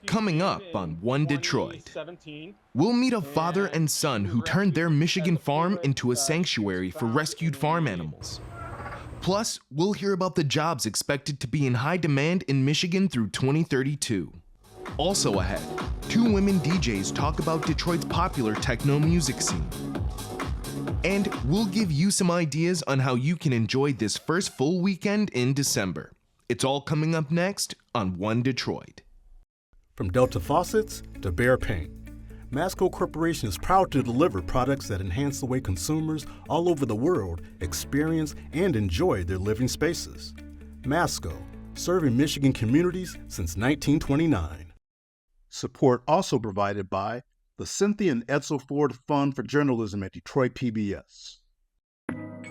Coming up on One Detroit, we'll meet a father and son who turned their Michigan farm into a sanctuary for rescued farm animals. Plus, we'll hear about the jobs expected to be in high demand in Michigan through 2032. Also ahead, 2 women DJs talk about Detroit's popular techno music scene. And we'll give you some ideas on how you can enjoy this first full weekend in December. It's all coming up next on One Detroit. From Delta Faucets to Behr Paint, Masco Corporation is proud to deliver products that enhance the way consumers all over the world experience and enjoy their living spaces. Masco, serving Michigan communities since 1929. Support also provided by the Cynthia and Edsel Ford Fund for Journalism at Detroit PBS.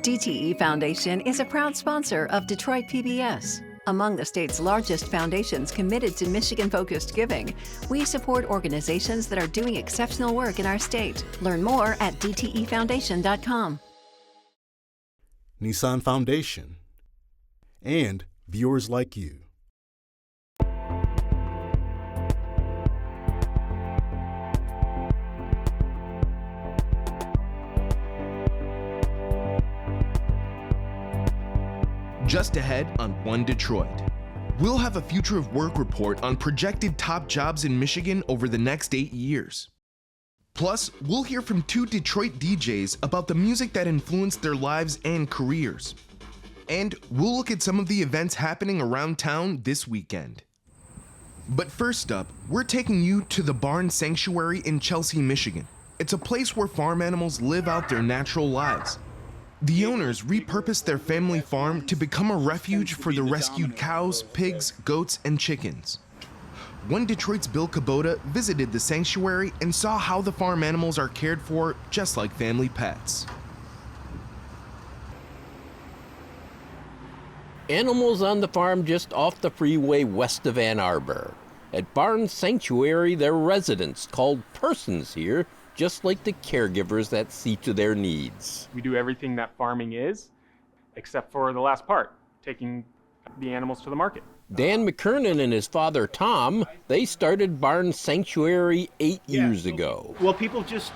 DTE Foundation is a proud sponsor of Detroit PBS. Among the state's largest foundations committed to Michigan-focused giving, we support organizations that are doing exceptional work in our state. Learn more at dtefoundation.com. Nissan Foundation, and viewers like you. Just ahead on One Detroit, we'll have a future of work report on projected top jobs in Michigan over the next 8 years. Plus, we'll hear from 2 Detroit DJs about the music that influenced their lives and careers. And we'll look at some of the events happening around town this weekend. But first up, we're taking you to the Barn Sanctuary in Chelsea, Michigan. It's a place where farm animals live out their natural lives. The owners repurposed their family farm to become a refuge for the rescued cows, pigs, goats, and chickens. One Detroit's Bill Kubota visited the sanctuary and saw how the farm animals are cared for just like family pets. Animals on the farm just off the freeway west of Ann Arbor. At Barn Sanctuary, they're residents called persons here, just like the caregivers that see to their needs. We do everything that farming is, except for the last part, taking the animals to the market. Dan McKernan and his father, Tom, they started Barn Sanctuary 8 years ago. Well, people just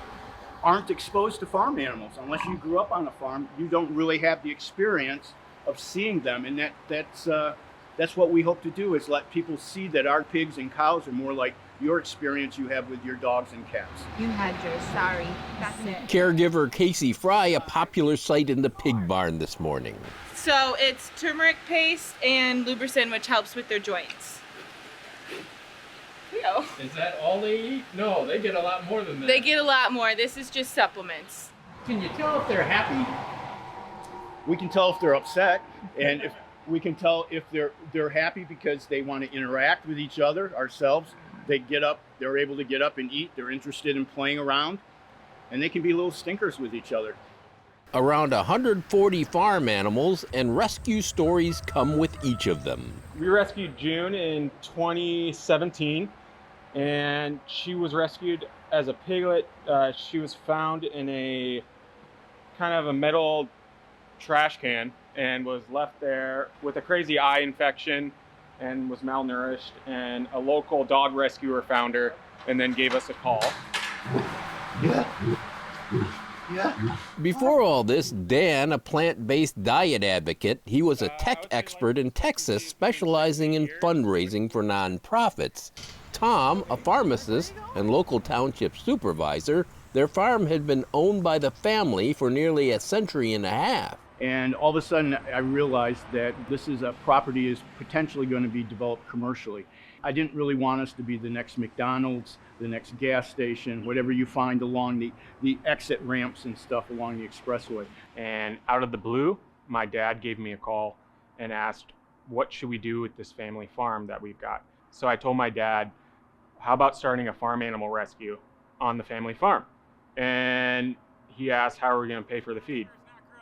aren't exposed to farm animals. Unless you grew up on a farm, you don't really have the experience of seeing them. And that's what we hope to do, is let people see that our pigs and cows are more like your experience you have with your dogs and cats. You had yours, sorry. That's it. Caregiver Casey Fry, a popular sight in the pig barn this morning. So it's turmeric paste and Lubricin, which helps with their joints. Leo. Is that all they eat? No, they get a lot more than that. They get a lot more. This is just supplements. Can you tell if they're happy? We can tell if they're upset, and if we can tell if they're happy because they want to interact with each other, ourselves. They get up, they're able to get up and eat, they're interested in playing around, and they can be little stinkers with each other. Around 140 farm animals, and rescue stories come with each of them. We rescued June in 2017, and she was rescued as a piglet. She was found in a kind of a metal trash can and was left there with a crazy eye infection and was malnourished, and a local dog rescuer found her and then gave us a call. Yeah. Before all this, Dan, a plant-based diet advocate, he was a tech expert in Texas specializing in fundraising for nonprofits. Tom, a pharmacist and local township supervisor, their farm had been owned by the family for nearly a century and a half. And all of a sudden, I realized that this is a property is potentially going to be developed commercially. I didn't really want us to be the next McDonald's, the next gas station, whatever you find along the exit ramps and stuff along the expressway. And out of the blue, my dad gave me a call and asked, what should we do with this family farm that we've got? So I told my dad, how about starting a farm animal rescue on the family farm? And he asked, how are we going to pay for the feed?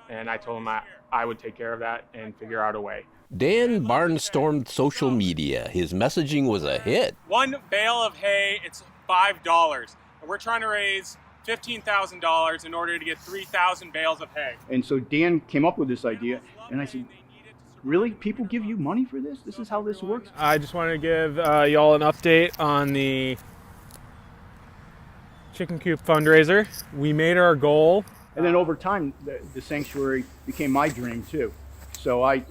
And I told him I would take care of that and figure out a way. Dan barnstormed social media. His messaging was a hit. One bale of hay, it's $5. And we're trying to raise $15,000 in order to get 3,000 bales of hay. And so Dan came up with this idea, and I said, Really? People give you money for this? This is how this works? I just wanted to give y'all an update on the chicken coop fundraiser. We made our goal. And then over time, the sanctuary became my dream too. So I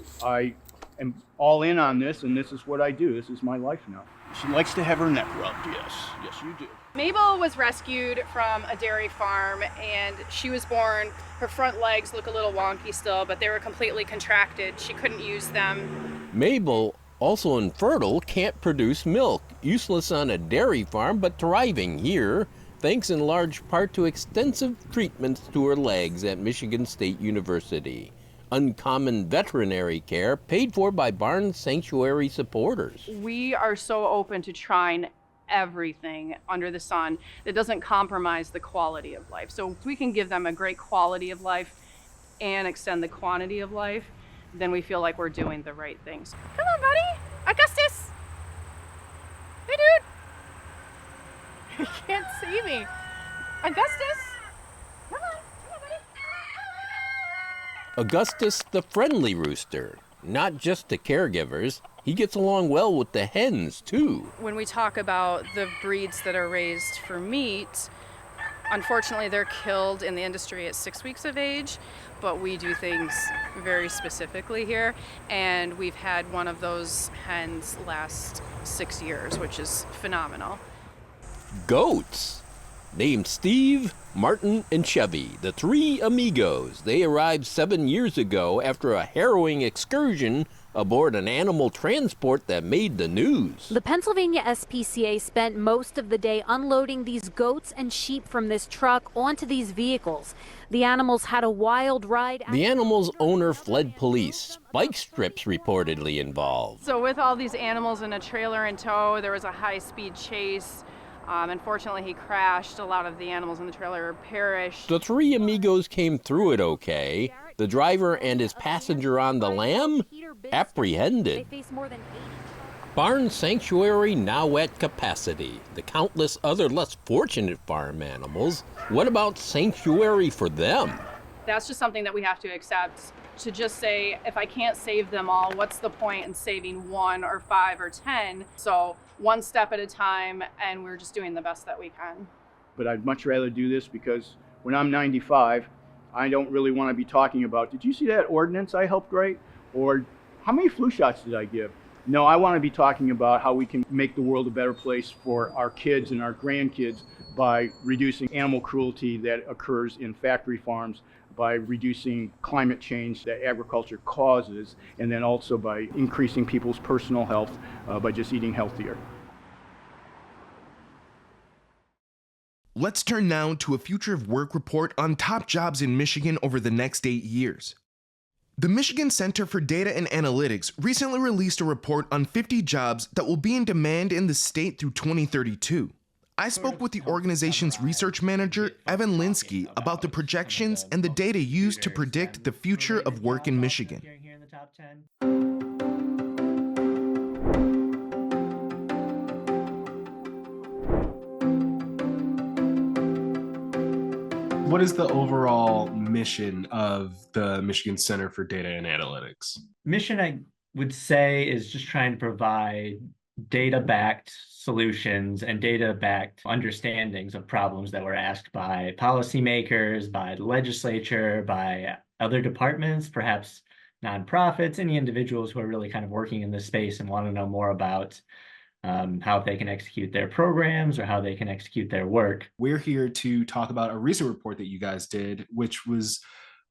am all in on this, and this is what I do. This is my life now. She likes to have her neck rubbed, yes. Yes, you do. Mabel was rescued from a dairy farm, and she was born. Her front legs look a little wonky still, but they were completely contracted. She couldn't use them. Mabel, also infertile, can't produce milk. Useless on a dairy farm, but thriving here, thanks in large part to extensive treatments to her legs at Michigan State University. Uncommon veterinary care paid for by Barnes Sanctuary supporters. We are so open to trying everything under the sun that doesn't compromise the quality of life. So if we can give them a great quality of life and extend the quantity of life, then we feel like we're doing the right things. Come on, buddy. Augustus. Hey, dude. You can't see me. Augustus. Come on. Come on, buddy. Augustus the friendly rooster, not just to caregivers. He gets along well with the hens, too. When we talk about the breeds that are raised for meat, unfortunately they're killed in the industry at 6 weeks of age, but we do things very specifically here, and we've had one of those hens last 6 years, which is phenomenal. Goats. Named Steve, Martin, and Chevy, the three amigos. They arrived 7 years ago after a harrowing excursion aboard an animal transport that made the news. The Pennsylvania SPCA spent most of the day unloading these goats and sheep from this truck onto these vehicles. The animals had a wild ride. The animal's owner fled police. Spike strips reportedly involved. So with all these animals in a trailer in tow, there was a high-speed chase. Unfortunately, he crashed. A lot of the animals in the trailer perished. The three amigos came through it okay. The driver and his passenger on the lam, apprehended. Barn Sanctuary now at capacity. The countless other less fortunate farm animals. What about sanctuary for them? That's just something that we have to accept. To just say, if I can't save them all, what's the point in saving 1 or 5 or 10? So one step at a time, and we're just doing the best that we can. But I'd much rather do this because when I'm 95, I don't really want to be talking about, did you see that ordinance I helped write? Or how many flu shots did I give? No, I want to be talking about how we can make the world a better place for our kids and our grandkids by reducing animal cruelty that occurs in factory farms, by reducing climate change that agriculture causes, and then also by increasing people's personal health by just eating healthier. Let's turn now to a future of work report on top jobs in Michigan over the next 8 years. The Michigan Center for Data and Analytics recently released a report on 50 jobs that will be in demand in the state through 2032. I spoke with the organization's research manager, Evan Linsky, about the projections and the data used to predict the future of work in Michigan. What is the overall mission of the Michigan Center for Data and Analytics? Mission, I would say, is just trying to provide data-backed solutions and data-backed understandings of problems that were asked by policymakers, by the legislature, by other departments, perhaps nonprofits, any individuals who are really kind of working in this space and want to know more about how they can execute their programs or how they can execute their work. We're here to talk about a recent report that you guys did, which was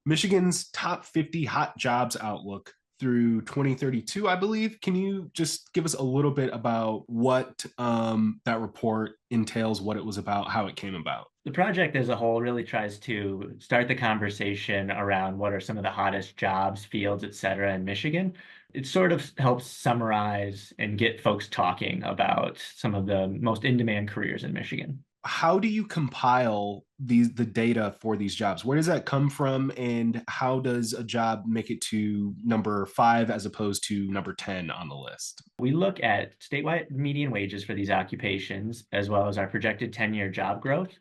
Michigan's top 50 hot jobs outlook through 2032, I believe. Can you just give us a little bit about what that report entails, what it was about, how it came about? The project as a whole really tries to start the conversation around what are some of the hottest jobs, fields, et cetera, in Michigan. It sort of helps summarize and get folks talking about some of the most in-demand careers in Michigan. How do you compile the data for these jobs? Where does that come from, and how does a job make it to number 5 as opposed to number 10 on the list? We look at statewide median wages for these occupations, as well as our projected 10-year job growth.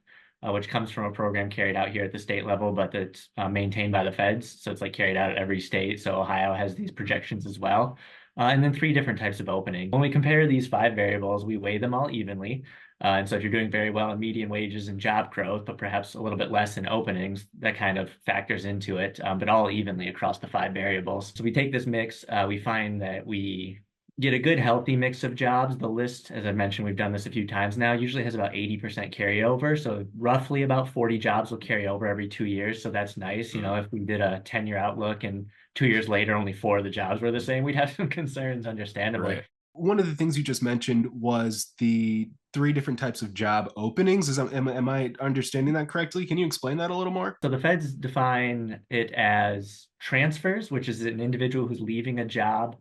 which comes from a program carried out here at the state level, but that's maintained by the feds. So it's like carried out at every state. So Ohio has these projections as well. And then 3 different types of opening. When we compare these 5 variables, we weigh them all evenly. And so if you're doing very well in median wages and job growth, but perhaps a little bit less in openings, that kind of factors into it, but all evenly across the 5 variables. So we take this mix, we find that we get a good healthy mix of jobs. The list, as I mentioned, we've done this a few times now, usually has about 80% carryover. So roughly about 40 jobs will carry over every 2 years. So that's nice. You know, if we did a 10-year outlook and 2 years later, only 4 of the jobs were the same, we'd have some concerns, understandably. Right. One of the things you just mentioned was the 3 different types of job openings. Am I understanding that correctly? Can you explain that a little more? So the feds define it as transfers, which is an individual who's leaving a job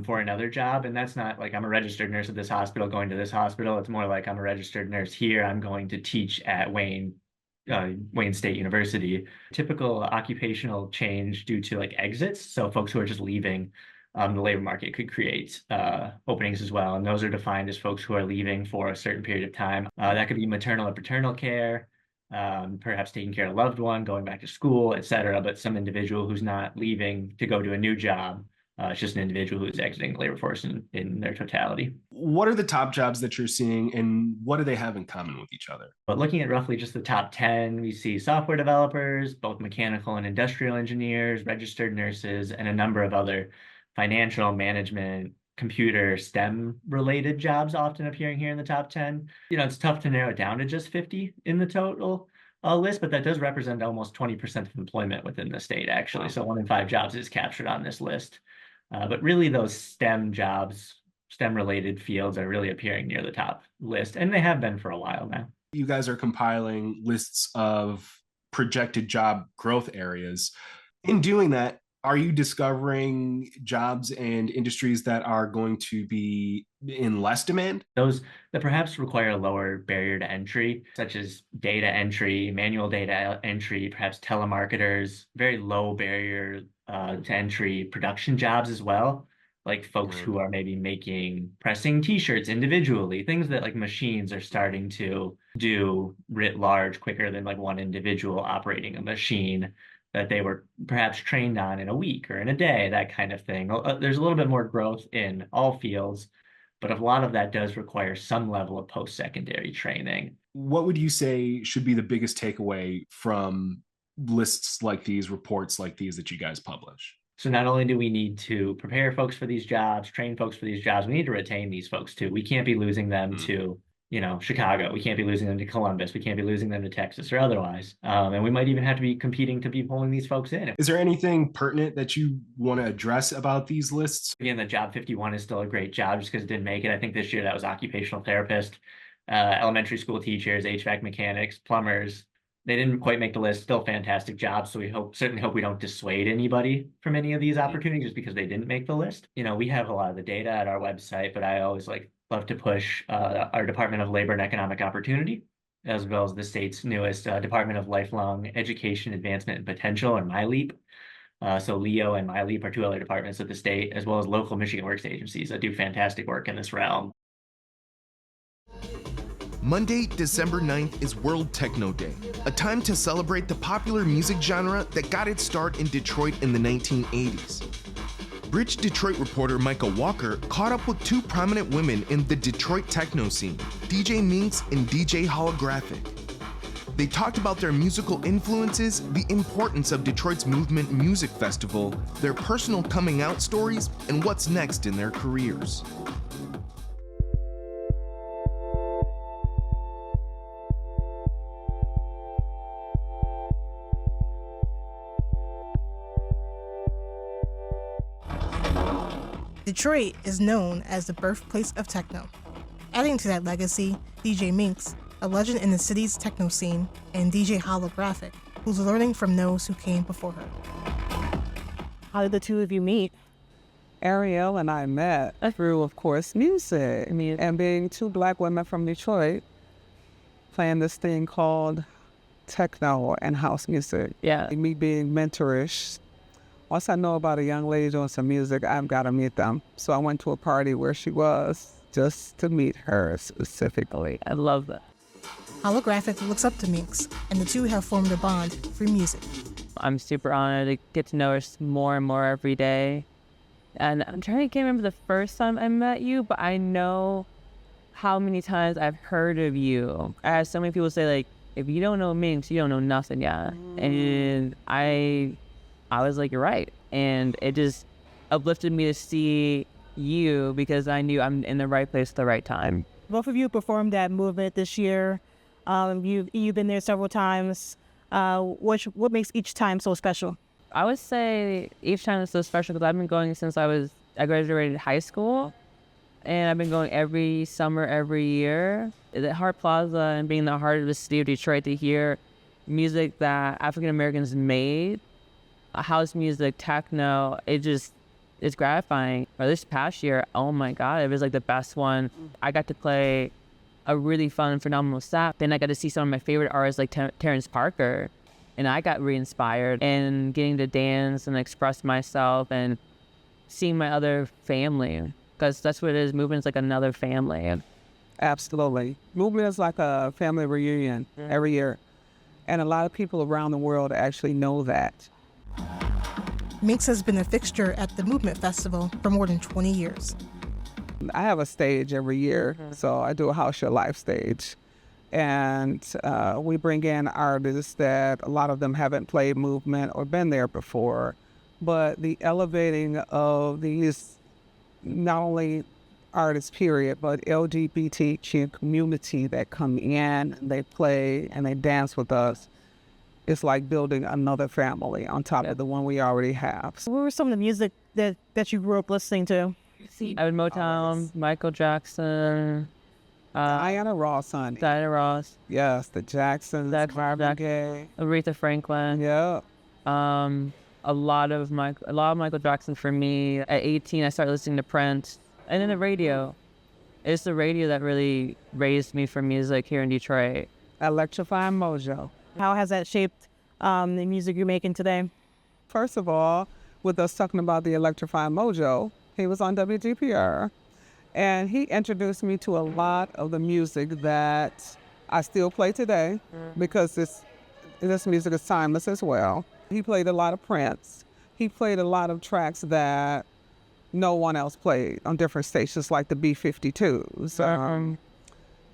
for another job. And that's not like I'm a registered nurse at this hospital going to this hospital. It's more like I'm a registered nurse here. I'm going to teach at Wayne State University. Typical occupational change due to like exits. So folks who are just leaving the labor market could create openings as well. And those are defined as folks who are leaving for a certain period of time. That could be maternal or paternal care, perhaps taking care of a loved one, going back to school, etc. But some individual who's not leaving to go to a new job. It's just an individual who's exiting the labor force in their totality. What are the top jobs that you're seeing, and what do they have in common with each other? But looking at roughly just the top 10, we see software developers, both mechanical and industrial engineers, registered nurses, and a number of other financial management, computer, STEM-related jobs often appearing here in the top 10. You know, it's tough to narrow it down to just 50 in the total list, but that does represent almost 20% of employment within the state, actually. So 1 in 5 jobs is captured on this list. But really those STEM jobs, STEM-related fields are really appearing near the top list, and they have been for a while now. You guys are compiling lists of projected job growth areas. In doing that, are you discovering jobs and industries that are going to be in less demand? Those that perhaps require a lower barrier to entry, such as data entry, manual data entry, perhaps telemarketers, very low barrier to entry production jobs as well, like folks who are maybe pressing t-shirts individually, things that like machines are starting to do writ large quicker than like one individual operating a machine that they were perhaps trained on in a week or in a day, that kind of thing. There's a little bit more growth in all fields, but a lot of that does require some level of post-secondary training. What would you say should be the biggest takeaway from lists like these, reports like these that you guys publish? So not only do we need to prepare folks for these jobs, train folks for these jobs, we need to retain these folks too. We can't be losing them to, you know, Chicago. We can't be losing them to Columbus. We can't be losing them to Texas or otherwise. And we might even have to be competing to be pulling these folks in. Is there anything pertinent that you want to address about these lists? Again, the job 51 is still a great job just because it didn't make it. I think this year that was occupational therapist, elementary school teachers, HVAC mechanics, plumbers. They didn't quite make the list. Still fantastic jobs. So we certainly hope we don't dissuade anybody from any of these opportunities just because they didn't make the list. You know, we have a lot of the data at our website, but I always love to push our Department of Labor and Economic Opportunity, as well as the state's newest Department of Lifelong Education, Advancement, and Potential, or MyLeap. So LEO and MyLeap are 2 other departments of the state, as well as local Michigan Works agencies that do fantastic work in this realm. Monday, December 9th is World Techno Day, a time to celebrate the popular music genre that got its start in Detroit in the 1980s. Bridge Detroit reporter Micah Walker caught up with 2 prominent women in the Detroit techno scene, DJ Minx and DJ Holographic. They talked about their musical influences, the importance of Detroit's Movement Music Festival, their personal coming out stories, and what's next in their careers. Detroit is known as the birthplace of techno. Adding to that legacy, DJ Minx, a legend in the city's techno scene, and DJ Holographic, who's learning from those who came before her. How did the 2 of you meet? Ariel and I met through, of course, music. And being 2 Black women from Detroit, playing this thing called techno and house music. Yeah. And me being mentorish. Once I know about a young lady doing some music, I've got to meet them. So I went to a party where she was just to meet her specifically. I love that. Holographic looks up to Minx, and the two have formed a bond through music. I'm super honored to get to know her more and more every day. And I'm trying to can't remember the first time I met you, but I know how many times I've heard of you. I have so many people say, like, if you don't know Minx, you don't know nothing yet. And I was like, you're right. And it just uplifted me to see you because I knew I'm in the right place at the right time. Both of you performed at Movement this year. You've been there several times. What makes each time so special? I would say each time is so special because I've been going since I graduated high school. And I've been going every summer, every year. At Hart Plaza and being the heart of the city of Detroit to hear music that African Americans made, house music, techno, it's gratifying. Or this past year, oh my God, it was like the best one. I got to play a really fun, phenomenal set. Then I got to see some of my favorite artists like Terrence Parker. And I got re-inspired and getting to dance and express myself and seeing my other family. Because that's what it is. Movement is like another family. Absolutely. Movement is like a family reunion every year. And a lot of people around the world actually know that. Minx has been a fixture at the Movement Festival for more than 20 years. I have a stage every year, so I do a House Your Life stage. And we bring in artists that a lot of them haven't played Movement or been there before. But the elevating of these not only artists, period, but LGBTQ community that come in, they play, and they dance with us. It's like building another family on top of the one we already have. What were some of the music that you grew up listening to? I would Motown, Michael Jackson. Diana Ross, honey. Diana Ross. Yes, the Jacksons, Marvin Gaye. Aretha Franklin. Yeah. A lot of Michael Jackson for me. At 18, I started listening to Prince. And then the radio. It's the radio that really raised me for music here in Detroit. Electrifying Mojo. How has that shaped the music you're making today? First of all, with us talking about the Electrifying Mojo, he was on WGPR. And he introduced me to a lot of the music that I still play today because this music is timeless as well. He played a lot of Prince. He played a lot of tracks that no one else played on different stations like the B-52s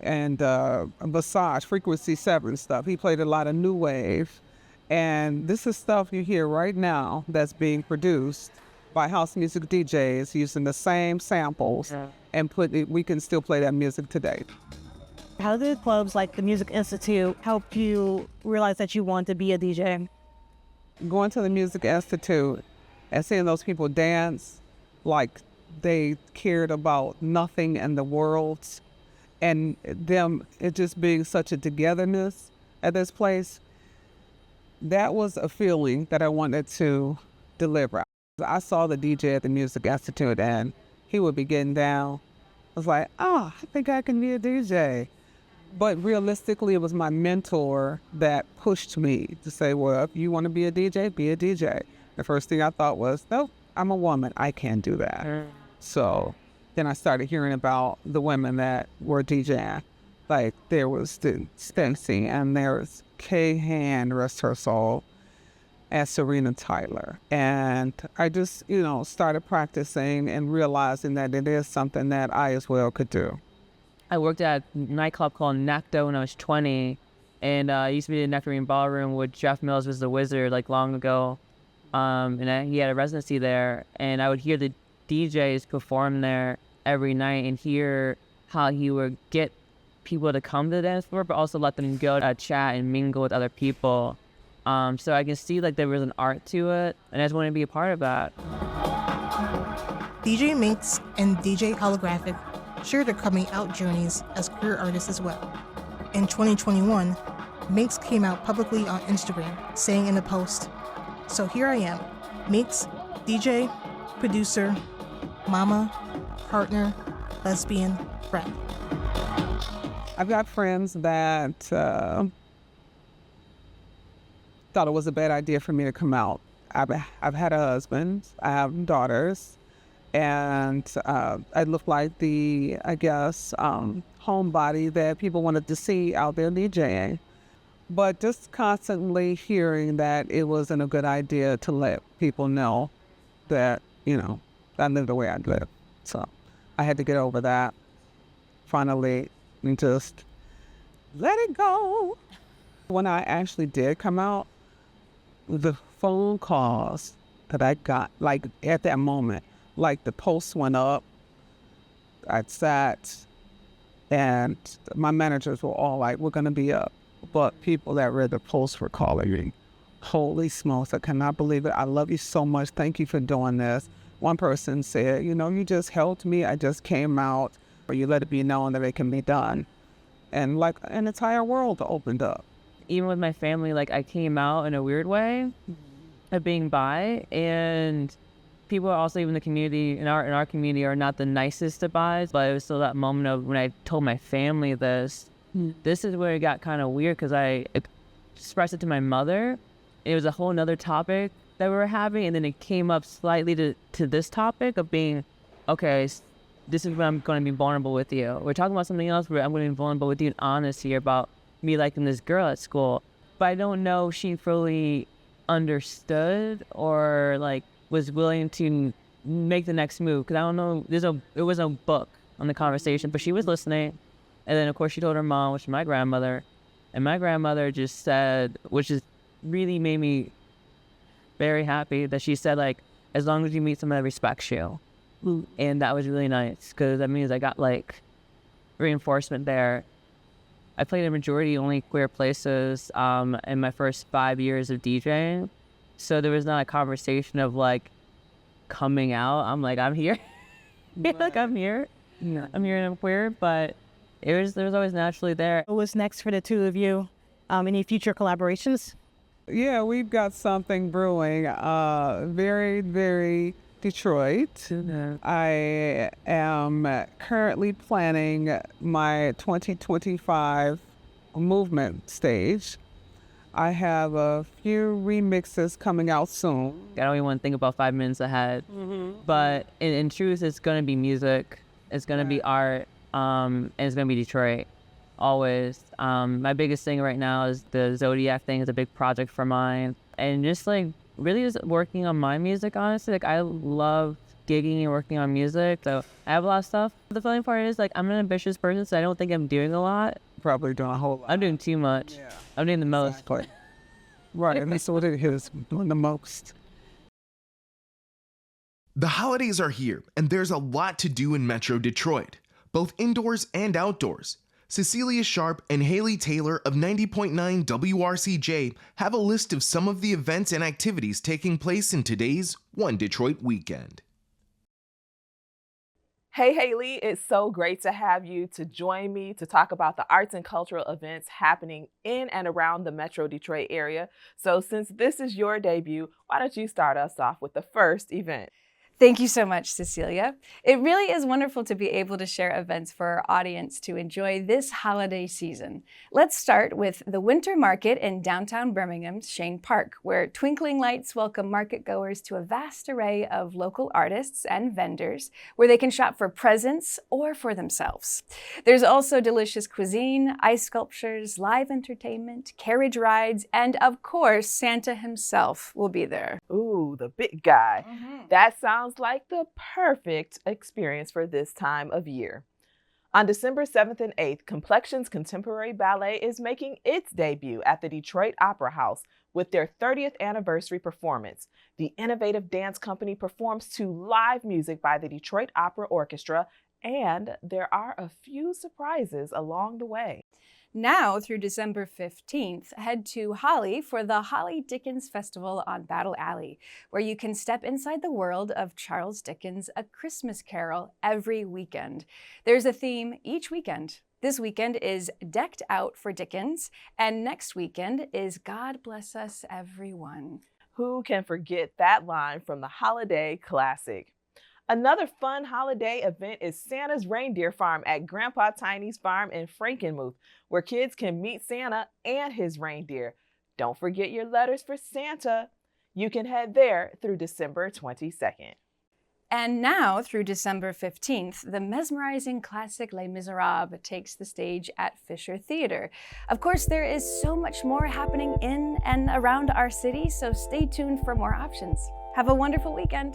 and Visage, Frequency 7 stuff. He played a lot of new wave. And this is stuff you hear right now that's being produced by house music DJs using the same samples and we can still play that music today. How did clubs like the Music Institute help you realize that you want to be a DJ? Going to the Music Institute and seeing those people dance like they cared about nothing in the world, and them it just being such a togetherness at this place, that was a feeling that I wanted to deliver. I saw the DJ at the Music Institute and he would be getting down. I was like, oh, I think I can be a DJ. But realistically, it was my mentor that pushed me to say, well, if you want to be a DJ, be a DJ. The first thing I thought was, nope, I'm a woman. I can't do that. So then I started hearing about the women that were DJing. Like there was Stacey and there was Kay Hand, rest her soul, and Serena Tyler. And I just, started practicing and realizing that it is something that I as well could do. I worked at a nightclub called Necto when I was 20, and I used to be in the Nectarine Ballroom with Jeff Mills was the wizard like long ago. He had a residency there, and I would hear the DJs perform there every night and hear how he would get people to come to the dance floor, but also let them go to chat and mingle with other people. So I can see like there was an art to it, and I just want to be a part of that. DJ Minx and DJ Holographic share their coming out journeys as queer artists as well. In 2021, Minx came out publicly on Instagram, saying in a post, "So here I am, Minx, DJ, producer, mama, partner, lesbian, friend." I've got friends that thought it was a bad idea for me to come out. I've had a husband, I have daughters, and I look like the, homebody that people wanted to see out there DJing. But just constantly hearing that it wasn't a good idea to let people know that, I live the way I live. So I had to get over that finally and just let it go. When I actually did come out, the phone calls that I got, like at that moment, like the post went up, I sat, and my managers were all like, we're going to be up. But people that read the post were calling me, holy smokes, I cannot believe it. I love you so much. Thank you for doing this. One person said, you just helped me. I just came out, or you let it be known that it can be done. And like an entire world opened up. Even with my family, like I came out in a weird way of being bi, and people are also, even the community, in our community, are not the nicest to bis, but it was still that moment of when I told my family this is where it got kind of weird, because I expressed it to my mother. It was a whole nother topic that we were having, and then it came up slightly to this topic of being, okay, this is when I'm going to be vulnerable with you. We're talking about something else where I'm going to be vulnerable with you and honest here about me liking this girl at school. But I don't know if she fully understood or like was willing to make the next move, because I don't know, it was a book on the conversation, but she was listening. And then of course she told her mom, which is my grandmother, and my grandmother just said, which is really made me very happy, that she said, like, as long as you meet someone that respects you. And that was really nice, because that means I got like reinforcement there. I played in majority only queer places in my first 5 years of DJing. So there was not a conversation of like coming out. I'm like, I'm here. Like I'm here. Yeah. I'm here and I'm queer, but there was always naturally there. What's next for the two of you? Any future collaborations? Yeah, we've got something brewing. Very, very Detroit. I am currently planning my 2025 movement stage. I have a few remixes coming out soon. I don't even want to think about 5 minutes ahead. But in truth, it's going to be music. It's going to be art. And it's going to be Detroit. Always. My biggest thing right now is the Zodiac thing. Is a big project for mine. And just like really just working on my music, honestly. Like I love gigging and working on music. So I have a lot of stuff. The funny part is like I'm an ambitious person, so I don't think I'm doing a lot. Probably doing a whole lot. I'm doing too much. Yeah. I'm doing the most. Exactly. Right, and that's what it is, doing the most. The holidays are here, and there's a lot to do in Metro Detroit, both indoors and outdoors. Cecelia Sharpe and Haley Taylor of 90.9 WRCJ have a list of some of the events and activities taking place in today's One Detroit weekend. Hey Haley, it's so great to have you to join me to talk about the arts and cultural events happening in and around the Metro Detroit area. So since this is your debut, why don't you start us off with the first event? Thank you so much, Cecelia. It really is wonderful to be able to share events for our audience to enjoy this holiday season. Let's start with the Winter Market in downtown Birmingham's Shane Park, where twinkling lights welcome market goers to a vast array of local artists and vendors where they can shop for presents or for themselves. There's also delicious cuisine, ice sculptures, live entertainment, carriage rides, and of course, Santa himself will be there. Ooh, the big guy. That sounds like the perfect experience for this time of year. On December 7th and 8th, Complexions Contemporary Ballet is making its debut at the Detroit Opera House with their 30th anniversary performance. The innovative dance company performs to live music by the Detroit Opera Orchestra, and there are a few surprises along the way. Now through December 15th, head to Holly for the Holly Dickens Festival on Battle Alley, where you can step inside the world of Charles Dickens' A Christmas Carol every weekend. There's a theme each weekend. This weekend is Decked Out for Dickens, and next weekend is God Bless Us Everyone. Who can forget that line from the holiday classic? Another fun holiday event is Santa's Reindeer Farm at Grandpa Tiny's farm in Frankenmuth, where kids can meet Santa and his reindeer. Don't forget your letters for Santa. You can head there through December 22nd. And now, through December 15th, the mesmerizing classic Les Miserables takes the stage at Fisher Theater. Of course, there is so much more happening in and around our city, so stay tuned for more options. Have a wonderful weekend.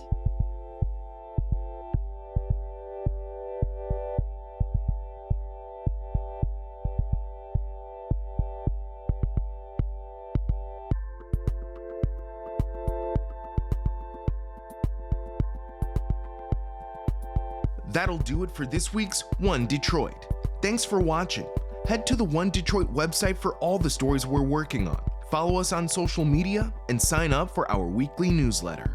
That'll do it for this week's One Detroit. Thanks for watching. Head to the One Detroit website for all the stories we're working on. Follow us on social media and sign up for our weekly newsletter.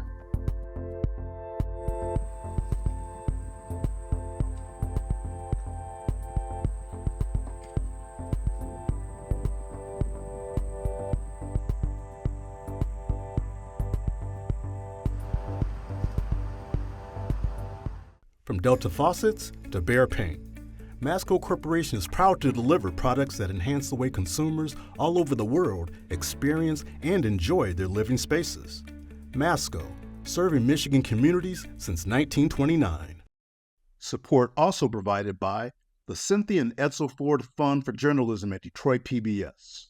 From Delta Faucets to Behr Paint, Masco Corporation is proud to deliver products that enhance the way consumers all over the world experience and enjoy their living spaces. Masco, serving Michigan communities since 1929. Support also provided by the Cynthia and Edsel Ford Fund for Journalism at Detroit PBS.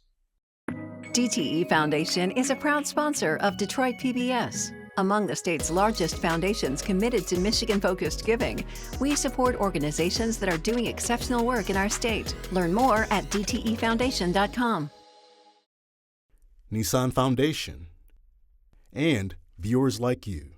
DTE Foundation is a proud sponsor of Detroit PBS. Among the state's largest foundations committed to Michigan-focused giving, we support organizations that are doing exceptional work in our state. Learn more at dtefoundation.com. Nissan Foundation, and viewers like you.